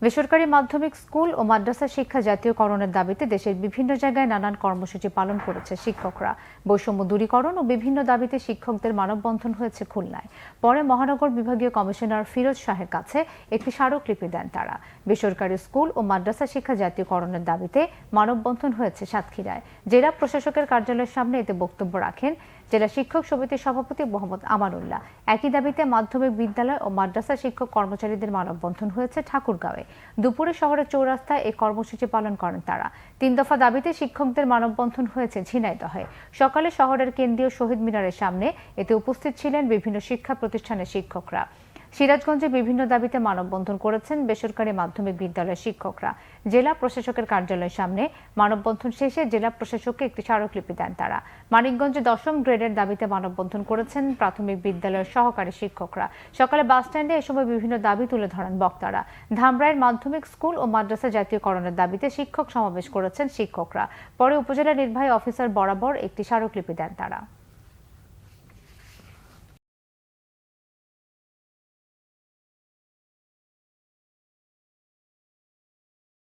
বেসরকারি মাধ্যমিক স্কুল ও মাদ্রাসা শিক্ষা জাতীয়করণের দাবিতে দেশের বিভিন্ন জায়গায় নানান কর্মসূচি পালন করেছে শিক্ষকরা। বৈষম্য দূরীকরণ ও বিভিন্ন দাবিতে শিক্ষকদের মানববন্ধন হয়েছে খুলনায়। পরে মহানগর বিভাগীয় কমিশনার ফিরোজ শাহের কাছে একটি স্মারকলিপি দেন তারা। বেসরকারি স্কুল ও মাদ্রাসা শিক্ষা জাতীয়করণের দাবিতে মানববন্ধন হয়েছে সাতক্ষীরায়। জেলা প্রশাসকের কার্যালয়ের সামনে এতে বক্তব্য রাখেন জেলা শিক্ষক সমিতির সভাপতি মোহাম্মদ আমানুল্লাহ। একই দাবিতে মাধ্যমিক বিদ্যালয় ও মাদ্রাসা শিক্ষক কর্মচারীদের মানববন্ধন হয়েছে ঠাকুরগাঁওয়ে। দুপুরে শহরের চৌরাস্তায় এই কর্মসূচি পালন করেন তারা। ৩ দফা দাবিতে শিক্ষকদের মানববন্ধন হয়েছে ঝিনাইদহে। সকালে শহরের কেন্দ্রীয় শহীদ মিনারের সামনে এতে উপস্থিত ছিলেন বিভিন্ন শিক্ষা প্রতিষ্ঠানের শিক্ষকরা। সিরাজগঞ্জে বিভিন্ন দাবিতে মানববন্ধন করেছেন বেসরকারি মাধ্যমিক বিদ্যালয়ের শিক্ষকরা। জেলা প্রশাসকের কার্যালয়ের সামনে মানববন্ধন শেষে জেলা প্রশাসককে একটি স্মারকলিপি দেন তারা। মানিকগঞ্জে ১০ম গ্রেডের দাবিতে মানববন্ধন করেছেন প্রাথমিক বিদ্যালয়ের সহকারী শিক্ষকরা। সকালে বাসস্ট্যান্ডে এ সময় বিভিন্ন দাবি তুলে ধরেন বক্তারা। ধামরাইয়ের মাধ্যমিক স্কুল ও মাদ্রাসা জাতীয়করণের দাবিতে শিক্ষক সমাবেশ করেছেন শিক্ষকরা। পরে উপজেলা নির্বাহী অফিসার বরাবর একটি স্মারকলিপি দেন তারা।